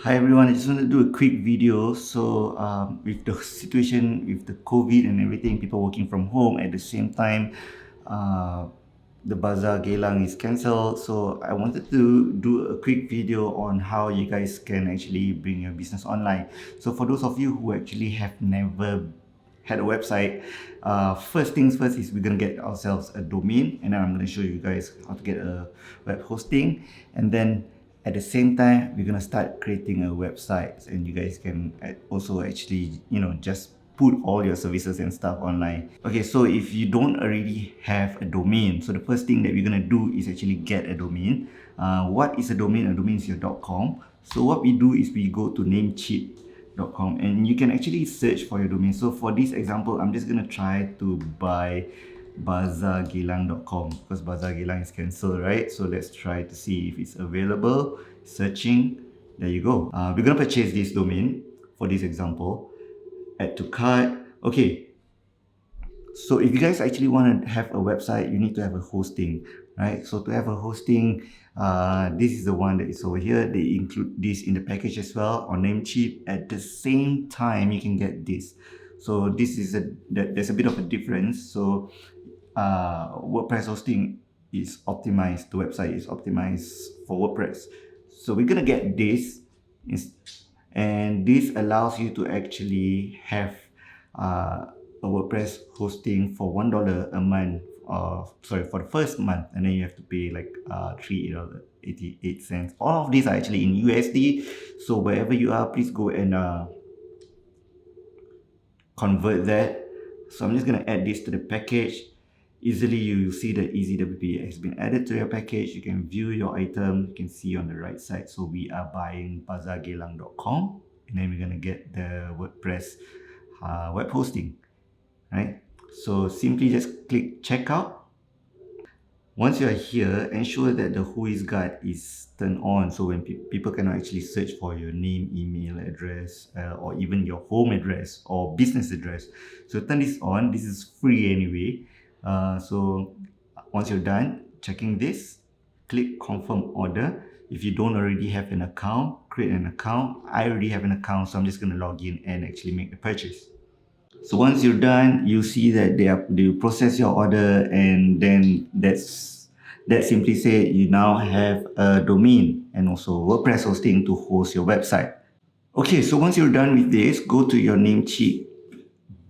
Hi everyone, I just want to do a quick video. So with the situation with the COVID and everything, people working from home at the same time, uh, the bazaar Geylang is cancelled. So I wanted to do a quick video on how you guys can actually bring your business online. So for those of you who actually have never had a website, first things first is we're gonna get ourselves a domain, and then I'm gonna show you guys how to get a web hosting, and then at the same time we're gonna start creating a website, and you guys can also actually just put all your services and stuff online. Okay, so if you don't already have a domain, so the first thing that we're gonna do is actually get a domain. What is a domain? A domain is your .com. So what we do is we go to namecheap.com and you can actually search for your domain. So for this example, I'm just gonna try to buy bazaargeylang.com because Bazaar Geylang is cancelled, right? So let's try to see if it's available. Searching, there you go. We're gonna purchase this domain for this example. Add to cart. Okay, so if you guys actually want to have a website, you need to have a hosting, right? So to have a hosting, this is the one that is over here. They include this in the package as well on Namecheap. At the same time, you can get this. So this is there's a bit of a difference. So WordPress hosting is optimized. The website is optimized for WordPress. So we're gonna get this, and this allows you to actually have a WordPress hosting for $1 a month. Sorry, for the first month, and then you have to pay like $3.88. All of these are actually in USD. So wherever you are, please go and convert that. So I'm just gonna add this to the package. Easily you will see that EasyWP has been added to your package. You can view your item. You can see on the right side. So we are buying bazaargeylang.com, and then we're gonna get the WordPress web hosting, right? So simply just click checkout. Once you are here, ensure that the WhoisGuard is turned on, so when people cannot actually search for your name, email address, or even your home address or business address. So turn this on. This is free anyway. So once you're done checking this, click confirm order. If you don't already have an account, create an account. I already have an account, so I'm just going to log in and actually make the purchase. So once you're done, you see that they process your order, and then that simply say you now have a domain and also WordPress hosting to host your website. Okay, so once you're done with this, go to your Namecheap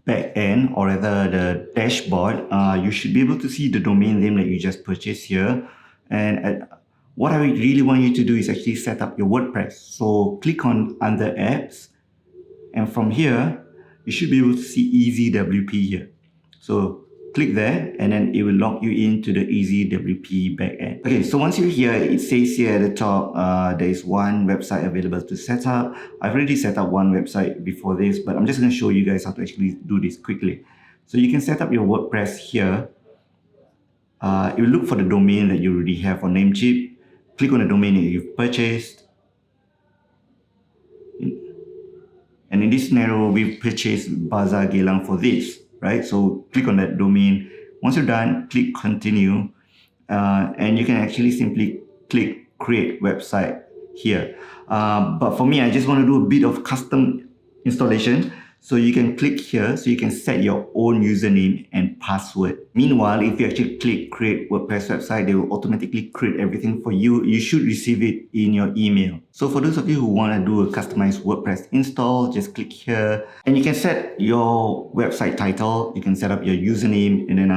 backend, or rather the dashboard. You should be able to see the domain name that you just purchased here. And what I really want you to do is actually set up your WordPress. So click on under apps, and from here you should be able to see EasyWP here. So click there, and then it will log you into the EasyWP backend. Okay, so once you're here, it says here at the top, there is one website available to set up. I've already set up one website before this, but I'm just going to show you guys how to actually do this quickly. So you can set up your WordPress here. It will look for the domain that you already have on Namecheap. Click on the domain that you've purchased. And in this scenario, we've purchased Bazaar Geylang for this, right? So click on that domain. Once you're done, click continue. And you can actually simply click create website here. But for me, I just want to do a bit of custom installation. So you can click here, so you can set your own username and password. Meanwhile, if you actually click create WordPress website, they will automatically create everything for you. You should receive it in your email. So for those of you who want to do a customized WordPress install, just click here, and you can set your website title. You can set up your username, and then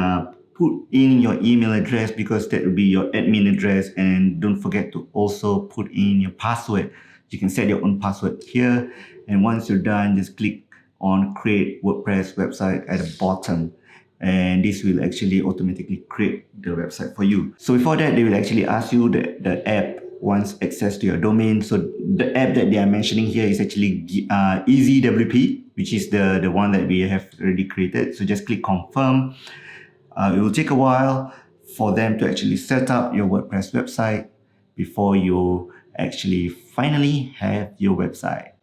put in your email address, because that will be your admin address. And don't forget to also put in your password. You can set your own password here, and once you're done, just click on create WordPress website at the bottom, and this will actually automatically create the website for you. So before that, they will actually ask you the app wants access to your domain. So the app that they are mentioning here is actually EasyWP, which is the one that we have already created. So just click confirm. It will take a while for them to actually set up your WordPress website before you actually finally have your website.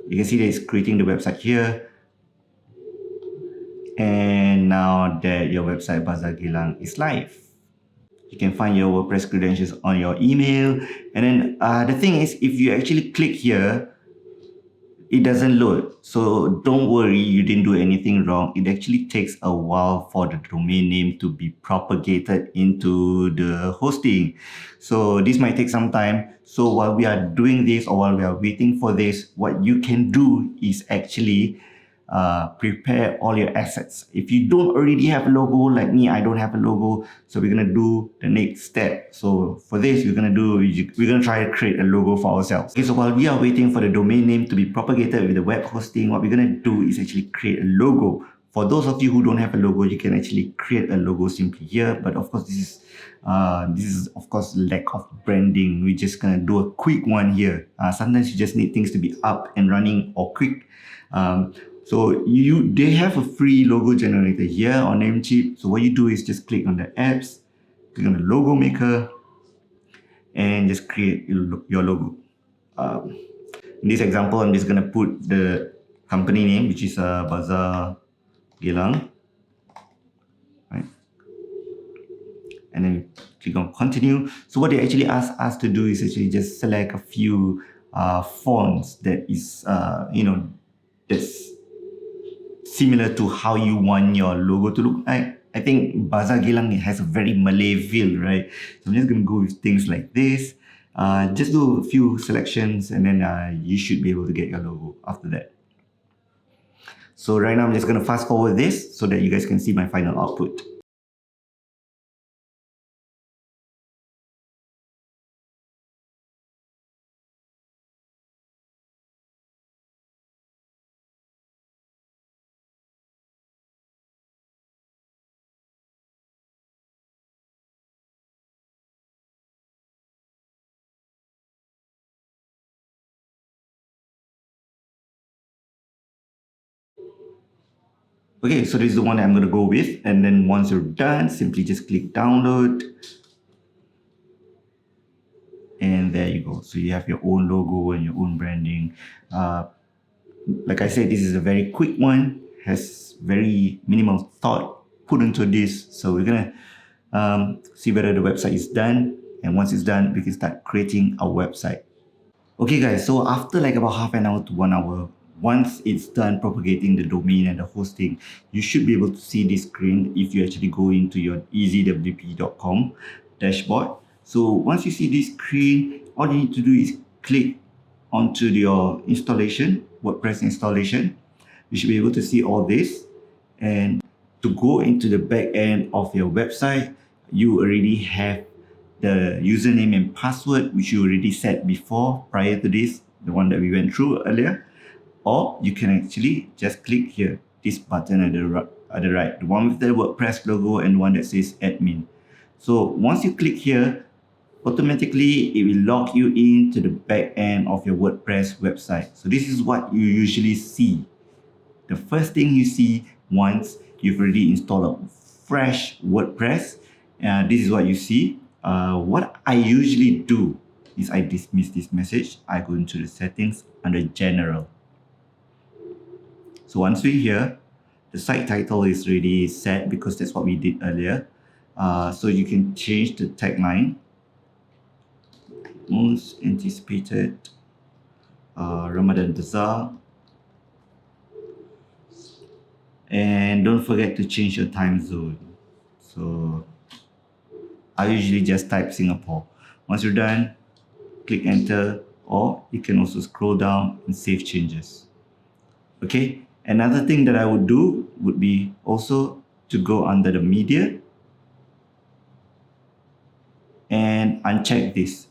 You can see that it's creating the website here. And now that your website Bazaar Geylang is live. You can find your WordPress credentials on your email. And then the thing is, if you actually click here, it doesn't load. So don't worry, you didn't do anything wrong. It actually takes a while for the domain name to be propagated into the hosting. So this might take some time. So while we are doing this, or while we are waiting for this, what you can do is actually prepare all your assets. If you don't already have a logo, like me, I don't have a logo, so we're gonna do the next step. So for this, we're gonna try to create a logo for ourselves. Okay, so while we are waiting for the domain name to be propagated with the web hosting, what we're gonna do is actually create a logo. For those of you who don't have a logo, you can actually create a logo simply here. But of course, this is of course lack of branding. We're just gonna do a quick one here. Sometimes you just need things to be up and running or quick. So they have a free logo generator here on Namecheap. So what you do is just click on the apps, click on the logo maker, and just create your logo. In this example, I'm just gonna put the company name, which is Bazaar Gelang, right? And then click on continue. So what they actually ask us to do is actually just select a few fonts that is that's similar to how you want your logo to look like. I think Bazaar Gelang has a very Malay feel, right? So I'm just gonna go with things like this. Just do a few selections, and then you should be able to get your logo after that. So right now I'm just gonna fast forward this so that you guys can see my final output. Okay, so this is the one that I'm going to go with. And then once you're done, simply just click download. And there you go. So you have your own logo and your own branding. Like I said, this is a very quick one. Has very minimal thought put into this. So we're going to see whether the website is done. And once it's done, we can start creating our website. Okay guys, so after like about half an hour to 1 hour, once it's done propagating the domain and the hosting, you should be able to see this screen if you actually go into your easywp.com dashboard. So once you see this screen, all you need to do is click onto your installation, WordPress installation. You should be able to see all this. And to go into the back end of your website, you already have the username and password which you already set before prior to this, the one that we went through earlier. Or you can actually just click here, this button at the right, the one with the WordPress logo and the one that says admin. So once you click here, automatically it will log you into the back end of your WordPress website. So this is what you usually see. The first thing you see once you've already installed a fresh WordPress, this is what you see. What I usually do is I dismiss this message. I go into the settings under general. So once we're here, the site title is already set because that's what we did earlier. So you can change the tagline. Most anticipated Ramadan Bazaar. And don't forget to change your time zone. So I usually just type Singapore. Once you're done, click enter, or you can also scroll down and save changes. Okay, another thing that I would do would be also to go under the media and uncheck this.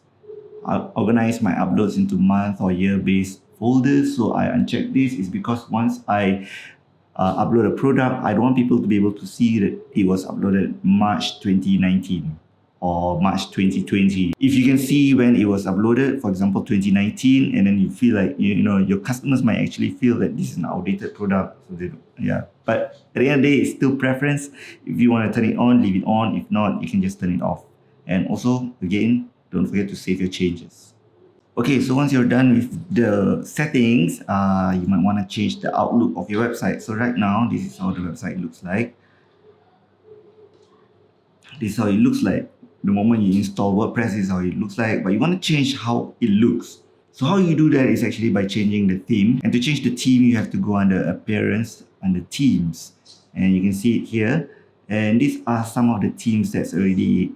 I'll organize my uploads into month or year based folders. So I uncheck this is because once I upload a product, I don't want people to be able to see that it was uploaded March 2019 or March 2020. If you can see when it was uploaded, for example 2019, and then you feel like your customers might actually feel that this is an outdated product. So but at the end of the day, it's still preference. If you want to turn it on, leave it on. If not, you can just turn it off. And also, again, don't forget to save your changes. Okay, so once you're done with the settings, you might want to change the outlook of your website. So right now, this is how the website looks like. This is how it looks like. the moment you install WordPress, this is how it looks like, but you want to change how it looks. So how you do that is actually by changing the theme. And to change the theme, you have to go under Appearance, under Themes. And you can see it here. And these are some of the themes that's already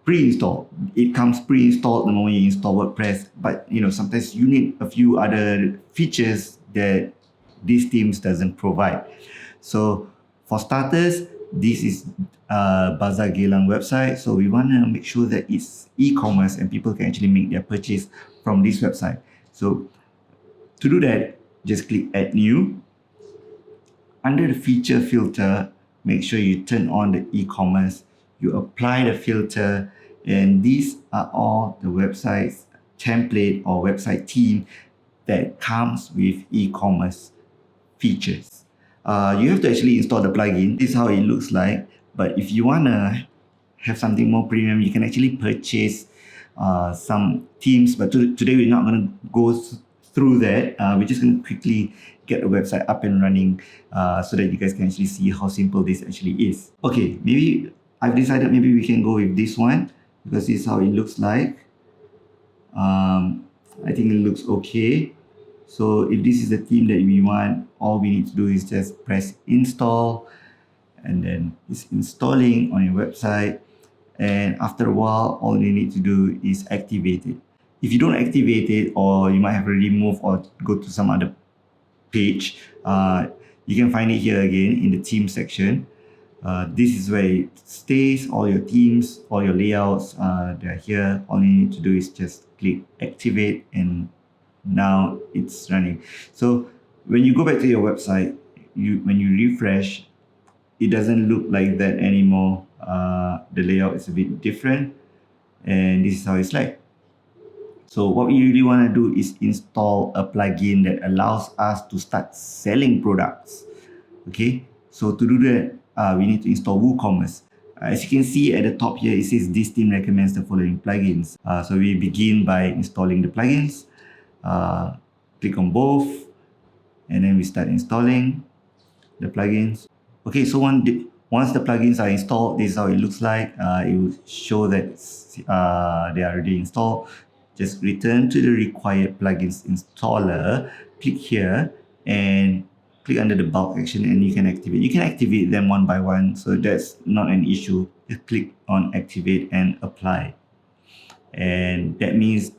pre-installed. It comes pre-installed the moment you install WordPress, but sometimes you need a few other features that these themes doesn't provide. So for starters, this is Bazaar Geylang website, so we want to make sure that it's e-commerce and people can actually make their purchase from this website. So to do that, just click Add New. Under the feature filter, make sure you turn on the e-commerce. You apply the filter, and these are all the websites template or website theme that comes with e-commerce features. You have to actually install the plugin. This is how it looks like. But if you want to have something more premium, you can actually purchase some themes. But today we're not going to go through that. We're just going to quickly get a website up and running so that you guys can actually see how simple this actually is. Okay, maybe I've decided maybe we can go with this one because this is how it looks like. I think it looks okay. So if this is the theme that we want, all we need to do is just press install, and then it's installing on your website. And after a while, all you need to do is activate it. If you don't activate it, or you might have already moved or go to some other page, you can find it here again in the theme section. This is where it stays, all your themes, all your layouts, they're here. All you need to do is just click activate, and now it's running. So when you go back to your website, when you refresh, it doesn't look like that anymore. The layout is a bit different, and this is how it's like. So what we really want to do is install a plugin that allows us to start selling products. Okay, so to do that, we need to install WooCommerce. As you can see at the top here, it says this team recommends the following plugins. So we begin by installing the plugins. Click on both, and then we start installing the plugins. Okay, so once the plugins are installed, this is how it looks like. It will show that they are already installed. Just return to the required plugins installer, click here, and click under the bulk action, and you can activate. You can activate them one by one, so that's not an issue. Just click on activate and apply. And that means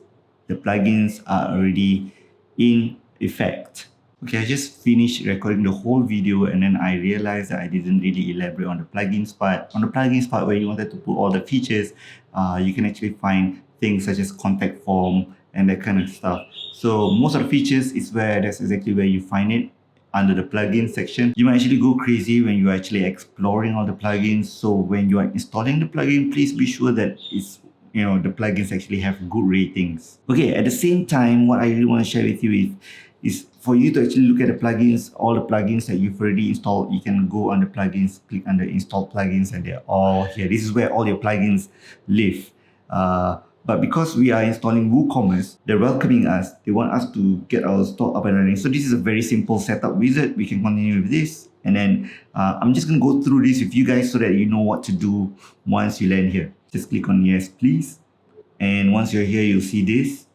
the plugins are already in effect. Okay, I just finished recording the whole video, and then I realized that I didn't really elaborate on the plugins part. On the plugins part, where you wanted to put all the features, you can actually find things such as contact form and that kind of stuff. So most of the features is that's exactly where you find it, under the plugin section. You might actually go crazy when you're actually exploring all the plugins. So when you are installing the plugin, please be sure that the plugins actually have good ratings. Okay, at the same time, what I really want to share with you is for you to actually look at the plugins, all the plugins that you've already installed. You can go under plugins, click under install plugins, and they're all here. This is where all your plugins live. But because we are installing WooCommerce, they're welcoming us. They want us to get our store up and running. So this is a very simple setup wizard. We can continue with this. And then I'm just going to go through this with you guys so that you know what to do once you land here. Just click on yes, please. And once you're here, you'll see this.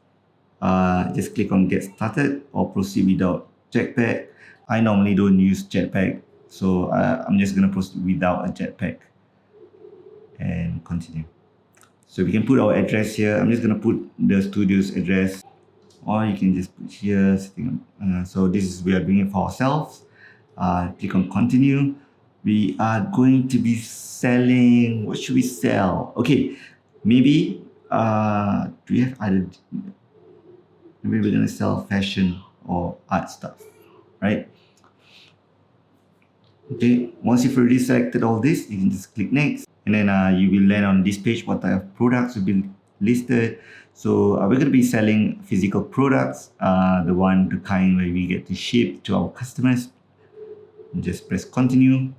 Just click on get started or proceed without Jetpack. I normally don't use Jetpack, so I'm just going to proceed without a Jetpack and continue. So we can put our address here. I'm just going to put the studio's address, or you can just put here. So this is, we are doing it for ourselves. Click on continue. We are going to be selling, what should we sell? Okay, maybe, do we have other, maybe we're going to sell fashion or art stuff, right? Okay, once you've already selected all this, you can just click next. And then you will land on this page, what type of products will be listed. So we're going to be selling physical products, the kind where we get to ship to our customers. Just press continue.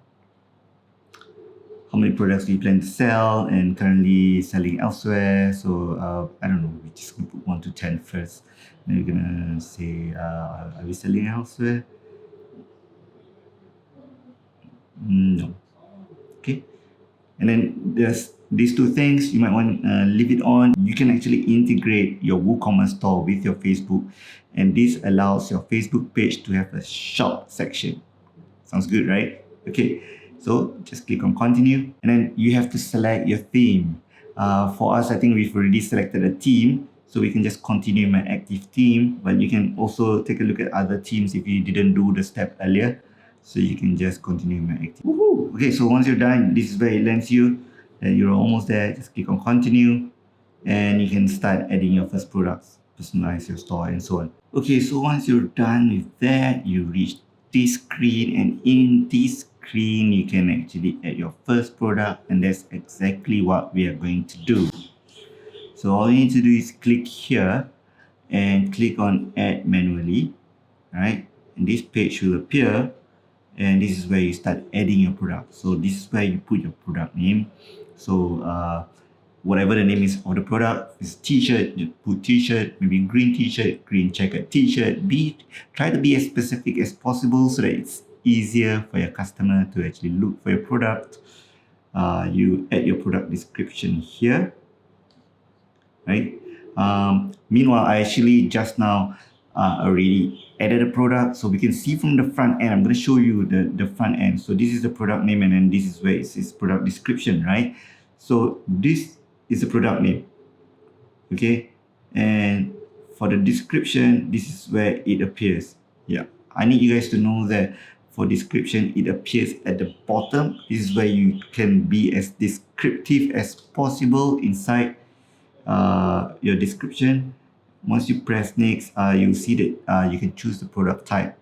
How many products do you plan to sell, and currently selling elsewhere? So I don't know, we're just going to put 1 to 10 first. Then we're going to say, are we selling elsewhere? No. Okay. And then there's these two things you might want to leave it on. You can actually integrate your WooCommerce store with your Facebook, and this allows your Facebook page to have a shop section. Sounds good, right? Okay, so just click on continue, and then you have to select your theme. For us, I think we've already selected a theme, so we can just continue my active theme, but you can also take a look at other themes if you didn't do the step earlier. So you can just continue my active. Woohoo! Okay, so once you're done, this is where it lands you. Then you're almost there. Just click on continue, and you can start adding your first products, personalize your store, and so on. Okay, so once you're done with that, you reach this screen, and in this screen you can actually add your first product, and that's exactly what we are going to do. So all you need to do is click here and click on add manually, right? And this page will appear, and this is where you start adding your product. So this is where you put your product name. So whatever the name is of the product, is t-shirt, you put t-shirt, maybe green t-shirt, green checkered t-shirt. Try to be as specific as possible so that it's easier for your customer to actually look for your product. You add your product description here, right? Meanwhile, I actually just now already added a product, so we can see from the front end. I'm going to show you the front end. So this is the product name, and then this is where it says product description, right? So this is the product name, okay? And for the description, this is where it appears. Yeah, I need you guys to know that for description, it appears at the bottom. This is where you can be as descriptive as possible inside your description. Once you press next, you'll see that you can choose the product type.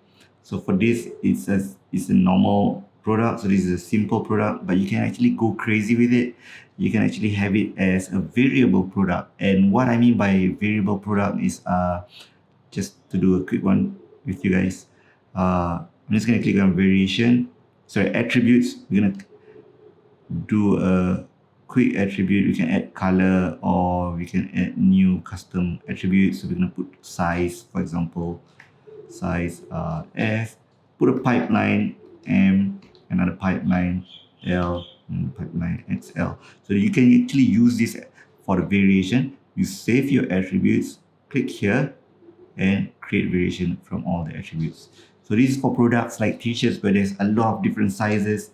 So for this, it's a normal product. So this is a simple product, but you can actually go crazy with it. You can actually have it as a variable product. And what I mean by variable product is just to do a quick one with you guys. I'm just gonna click on variation. Sorry, attributes. We're gonna do a quick attribute. We can add color, or we can add new custom attributes. So we're gonna put size, for example, size S. Put a pipeline M, another pipeline L, and pipeline XL. So you can actually use this for the variation. You save your attributes, click here, and create variation from all the attributes. So this is for products like t-shirts where there's a lot of different sizes.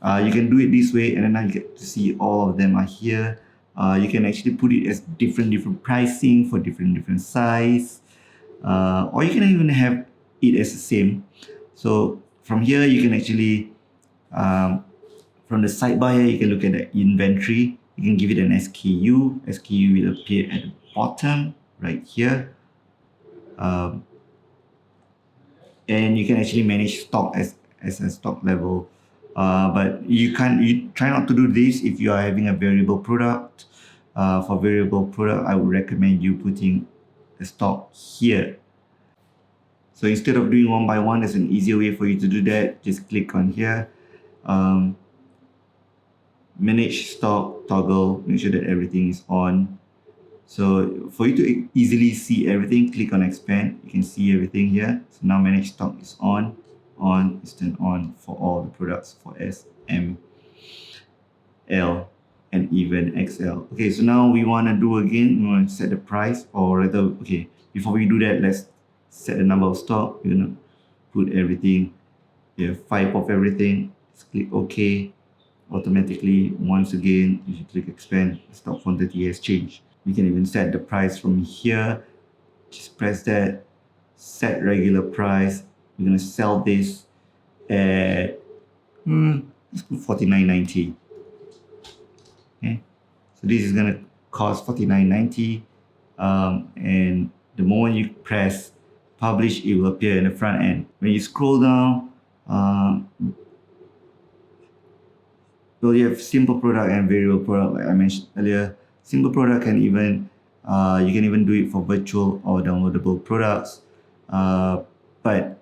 You can do it this way, and then I get to see all of them are here. You can actually put it as different pricing for different size, or you can even have it as the same. So from here you can actually from the sidebar here, you can look at the inventory. You can give it an SKU. SKU will appear at the bottom right here, and you can actually manage stock as a stock level. But you try not to do this if you are having a variable product. For variable product, I would recommend you putting the stock here. So instead of doing one by one, there's an easier way for you to do that. Just click on here, manage stock toggle, make sure that everything is on. So for you to easily see everything, click on expand. You can see everything here. So now manage stock is on is turned on for all the products for S, M, L, and even XL. Okay, so now we want to do again, we want to set the price, or rather, okay, before we do that, let's set the number of stock. We're gonna put everything, you have 5 of everything. Just click OK. Automatically, once again, you should click expand. The stock quantity has changed. You can even set the price from here. Just press that, set regular price. We're gonna sell this at let's put $49.90. Okay, so this is gonna cost $49.90, and the moment you press publish, it will appear in the front end. When you scroll down, well, you have simple product and variable product, like I mentioned earlier. Simple product can even you can even do it for virtual or downloadable products. But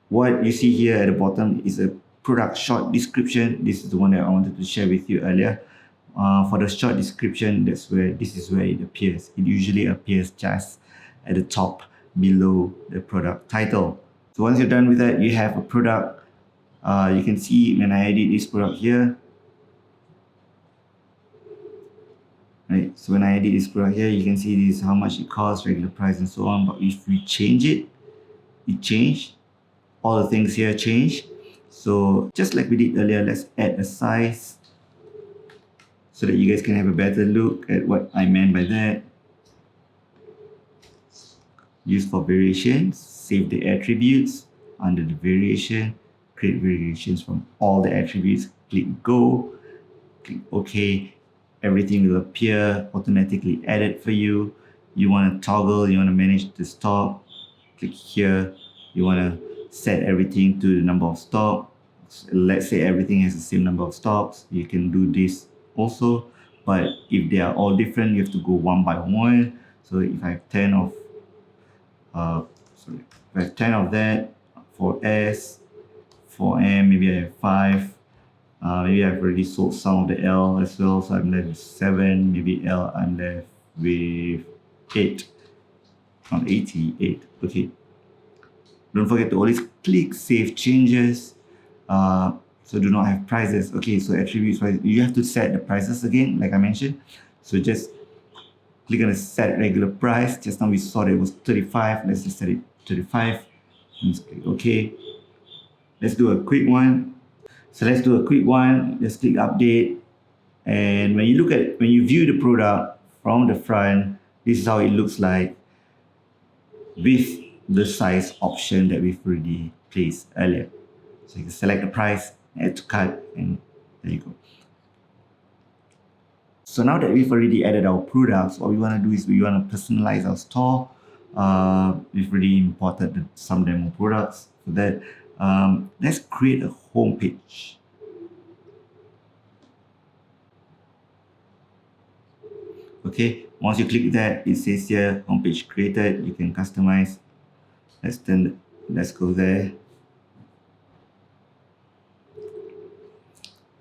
what you see here at the bottom is a product short description. This is the one that I wanted to share with you earlier. For the short description, this is where it appears. It usually appears just at the top below the product title. So once you're done with that, you have a product. You can see when I edit this product here, right? So when I edit this product here, you can see this how much it costs, regular price, and so on. But if we change it, it changed. All the things here change. So just like we did earlier, let's add a size so that you guys can have a better look at what I meant by that. Use for variations, save the attributes under the variation, create variations from all the attributes, click go, click OK. Everything will appear automatically added for you. You want to toggle, you want to manage the stock, click here. You want to set everything to the number of stocks. Let's say everything has the same number of stocks. You can do this also, but if they are all different, you have to go one by one. So if I have 10 of if I have 10 of that, for S, for M, maybe I have 5. Maybe I've already sold some of the L as well, so I'm left with 7. Maybe L, I'm left with 8. Not 88. Okay. Don't forget to always click Save Changes. So do not have prices. Okay, so attributes, you have to set the prices again, like I mentioned. So just click on the set regular price. Just now we saw that it was 35. Let's just set it 35. Let's click OK. Let's do a quick one. So let's do a quick one. Let's click update. And when you view the product from the front, this is how it looks like with the size option that we've already placed earlier. So you can select the price, add to cart, and there you go. So now that we've already added our products, what we want to do is we want to personalize our store. We've already imported some demo products. For that, let's create a home page. Okay, once you click that, it says here homepage created. You can customize. Let's go there.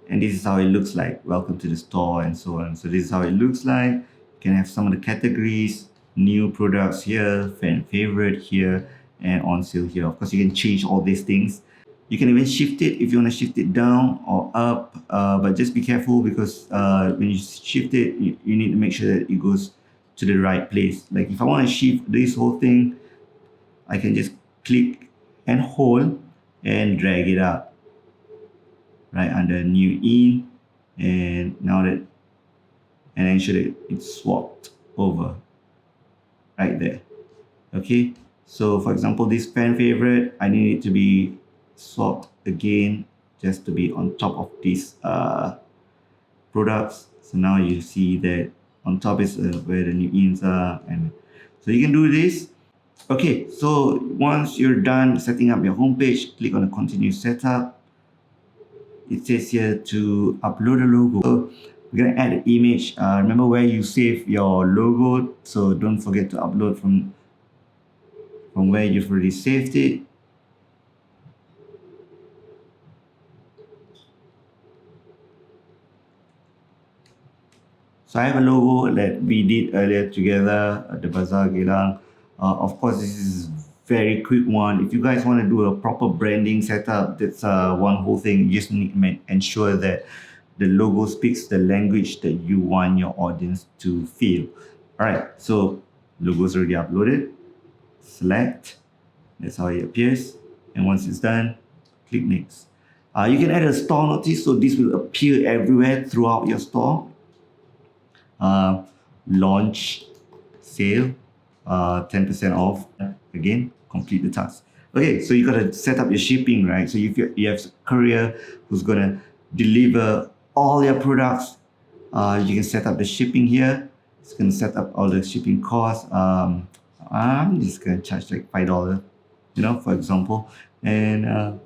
And this is how it looks like. Welcome to the store, and so on. So this is how it looks like. You can have some of the categories, new products here, fan favorite here, and on sale here. Of course, you can change all these things. You can even shift it if you want to shift it down or up, but just be careful because when you shift it, you need to make sure that it goes to the right place. Like if I want to shift this whole thing, I can just click and hold and drag it up right under new in, and ensure that it's swapped over right there. Okay, so for example, this fan favorite, I need it to be swapped again just to be on top of these products. So now you see that on top is where the new ins are, and so you can do this. Okay, so once you're done setting up your homepage, click on the continue setup. It says here to upload a logo. So we're gonna add an image. Remember where you save your logo, so don't forget to upload from where you've already saved it. So I have a logo that we did earlier together at the Bazaar Geylang. Of course, this is very quick one. If you guys want to do a proper branding setup, that's one whole thing. You just need to ensure that the logo speaks the language that you want your audience to feel. All right, so logo is already uploaded. Select. That's how it appears. And once it's done, click next. You can add a store notice, so this will appear everywhere throughout your store. Launch sale, 10% off. Again, complete the task. Okay, so you gotta set up your shipping, right? So if you have a courier who's gonna deliver all your products, you can set up the shipping here. It's gonna set up all the shipping costs. I'm just gonna charge like $5, for example. And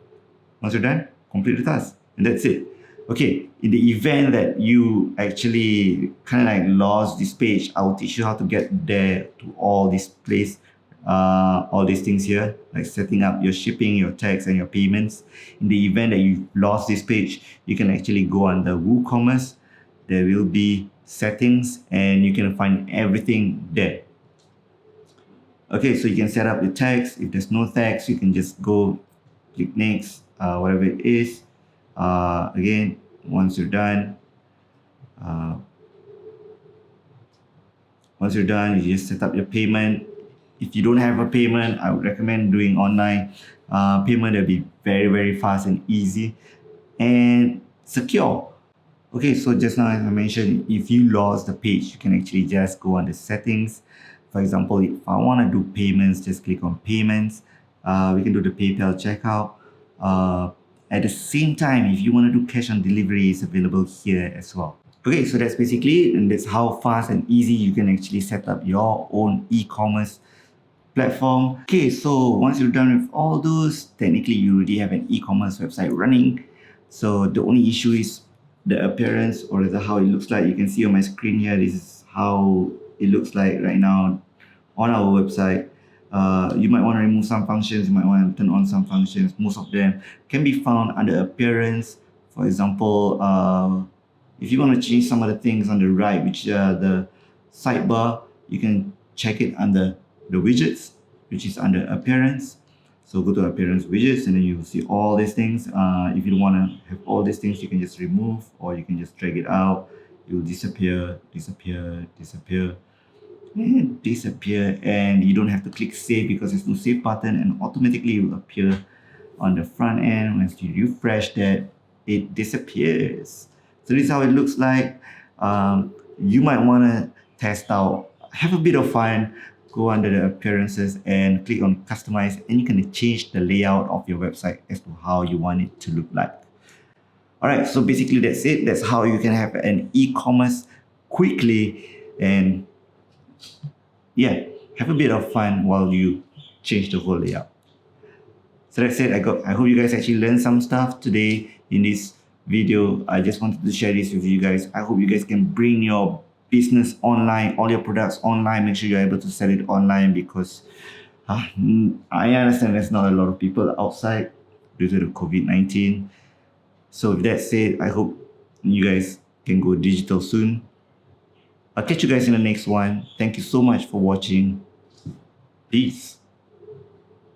once you're done, complete the task, and that's it. Okay, in the event that you actually kind of like lost this page, I will teach you how to get there to all this place. All these things here, like setting up your shipping, your tax, and your payments. In the event that you lost this page, you can actually go under WooCommerce. There will be settings, and you can find everything there. Okay, so you can set up your tax. If there's no tax, you can just go click next, whatever it is. Again, once you're done, Once you're done, you just set up your payment. If you don't have a payment, I would recommend doing online payment. That'll be very, very fast and easy and secure. Okay, so just now as I mentioned, if you lost the page, you can actually just go on the settings. For example, if I want to do payments, just click on payments. We can do the PayPal checkout. At the same time, if you want to do cash on delivery, it's available here as well. Okay, so that's basically it, and that's how fast and easy you can actually set up your own e-commerce platform. Okay, so once you're done with all those, technically you already have an e-commerce website running. So the only issue is the appearance, or how it looks like. You can see on my screen here, this is how it looks like right now on our website. You might want to remove some functions, you might want to turn on some functions. Most of them can be found under appearance. For example, if you want to change some of the things on the right, which are the sidebar, you can check it under the widgets, which is under appearance. So go to appearance widgets, and then you will see all these things. If you don't want to have all these things, you can just remove, or you can just drag it out. It will disappear, disappear, disappear, and disappear. And you don't have to click save because there's no save button, and automatically it will appear on the front end. Once you refresh that, it disappears. So this is how it looks like. You might want to test out, have a bit of fun. Go under the appearances and click on customize, and you can change the layout of your website as to how you want it to look like. Alright, so basically that's it. That's how you can have an e-commerce quickly, and yeah, have a bit of fun while you change the whole layout. So that's it. I hope you guys actually learned some stuff today in this video. I just wanted to share this with you guys. I hope you guys can bring your business online, all your products online. Make sure you're able to sell it online, because I understand there's not a lot of people outside due to the COVID-19. So with that said, I hope you guys can go digital soon. I'll catch you guys in the next one. Thank you so much for watching. Peace.